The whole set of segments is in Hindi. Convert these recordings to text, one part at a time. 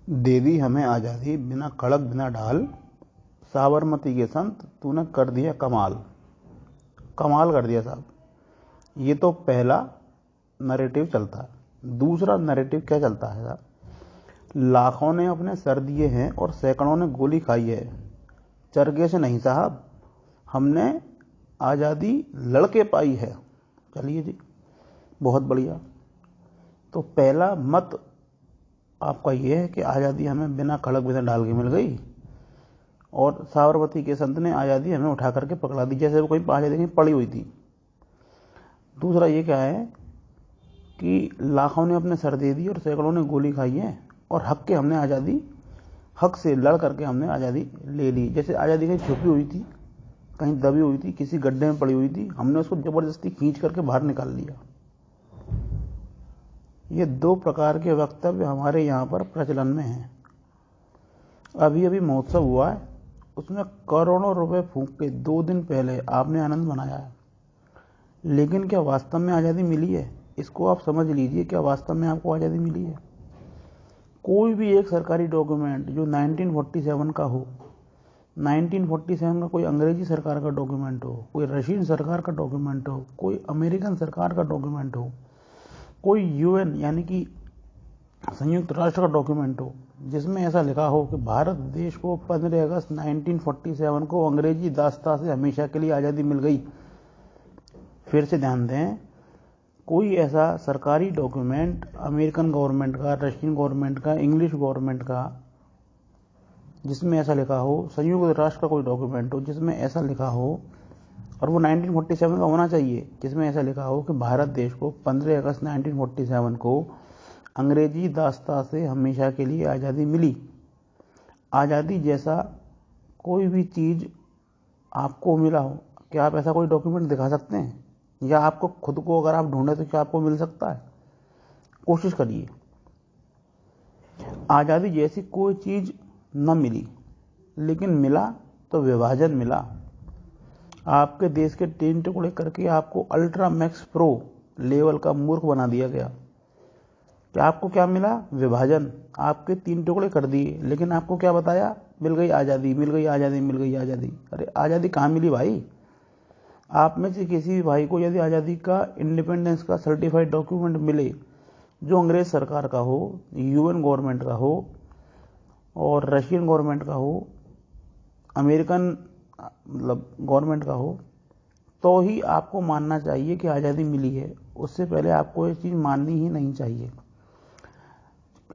दे दी हमें आज़ादी बिना खड़क बिना ढाल, साबरमती के संत तूने कर दिया कमाल। कमाल कर दिया साहब। ये तो पहला नैरेटिव चलता है। दूसरा नैरेटिव क्या चलता है साहब? लाखों ने अपने सर दिए हैं और सैकड़ों ने गोली खाई है, चरखे से नहीं साहब, हमने आज़ादी लड़के पाई है। चलिए जी, बहुत बढ़िया। तो पहला मत आपका ये है कि आज़ादी हमें बिना खड़क बिना ढाल के मिल गई, और साबरमती के संत ने आज़ादी हमें उठा करके पकड़ा दी, जैसे वो कोई आज़ादी कहीं पड़ी हुई थी। दूसरा ये क्या है कि लाखों ने अपने सर दे दिए और सैकड़ों ने गोली खाई है, और हक के हमने आज़ादी, हक से लड़ करके हमने आज़ादी ले ली। जैसे आज़ादी कहीं छुपी हुई थी, कहीं दबी हुई थी, किसी गड्ढे में पड़ी हुई थी, हमने उसको जबरदस्ती खींच करके बाहर निकाल लिया। ये दो प्रकार के वक्तव्य हमारे यहाँ पर प्रचलन में हैं। अभी अभी महोत्सव हुआ है, उसमें करोड़ों रुपए फूंक के 2 दिन पहले आपने आनंद मनाया है, लेकिन क्या वास्तव में आज़ादी मिली है? इसको आप समझ लीजिए, क्या वास्तव में आपको आज़ादी मिली है? कोई भी एक सरकारी डॉक्यूमेंट जो 1947 का हो, 1947 का कोई अंग्रेजी सरकार का डॉक्यूमेंट हो, कोई रशियन सरकार का डॉक्यूमेंट हो, कोई अमेरिकन सरकार का डॉक्यूमेंट हो, कोई यूएन यानी कि संयुक्त राष्ट्र का डॉक्यूमेंट हो, जिसमें ऐसा लिखा हो कि भारत देश को 15 अगस्त 1947 को अंग्रेजी दास्ता से हमेशा के लिए आज़ादी मिल गई। फिर से ध्यान दें, कोई ऐसा सरकारी डॉक्यूमेंट अमेरिकन गवर्नमेंट का, रशियन गवर्नमेंट का, इंग्लिश गवर्नमेंट का, जिसमें ऐसा लिखा हो, संयुक्त राष्ट्र का कोई डॉक्यूमेंट हो जिसमें ऐसा लिखा हो, और वो 1947 का होना चाहिए, जिसमें ऐसा लिखा हो कि भारत देश को 15 अगस्त 1947 को अंग्रेजी दास्ता से हमेशा के लिए आज़ादी मिली। आज़ादी जैसा कोई भी चीज़ आपको मिला हो, क्या आप ऐसा कोई डॉक्यूमेंट दिखा सकते हैं? या आपको खुद को अगर आप ढूंढें तो क्या आपको मिल सकता है? कोशिश करिए। आज़ादी जैसी कोई चीज़ न मिली, लेकिन मिला तो विभाजन मिला। आपके देश के 3 टुकड़े करके आपको अल्ट्रा मैक्स प्रो लेवल का मूर्ख बना दिया गया। क्या आपको क्या मिला? विभाजन। आपके 3 टुकड़े कर दिए, लेकिन आपको क्या बताया? मिल गई आज़ादी, मिल गई आज़ादी, मिल गई आज़ादी। अरे आज़ादी कहाँ मिली भाई? आप में से किसी भी भाई को यदि आज़ादी का, इंडिपेंडेंस का सर्टिफाइड डॉक्यूमेंट मिले जो अंग्रेज सरकार का हो, यूएन गवर्नमेंट का हो, और रशियन गवर्नमेंट का हो, अमेरिकन मतलब गवर्नमेंट का हो, तो ही आपको मानना चाहिए कि आज़ादी मिली है। उससे पहले आपको ये चीज़ माननी ही नहीं चाहिए।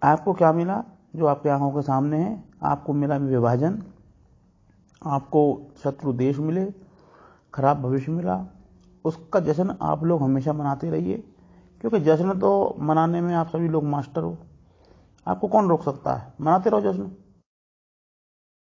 आपको क्या मिला जो आपके आंखों के सामने है? आपको मिला विभाजन, आपको शत्रु देश मिले, खराब भविष्य मिला। उसका जश्न आप लोग हमेशा मनाते रहिए, क्योंकि जश्न तो मनाने में आप सभी लोग मास्टर हो। आपको कौन रोक सकता है? मनाते रहो जश्न।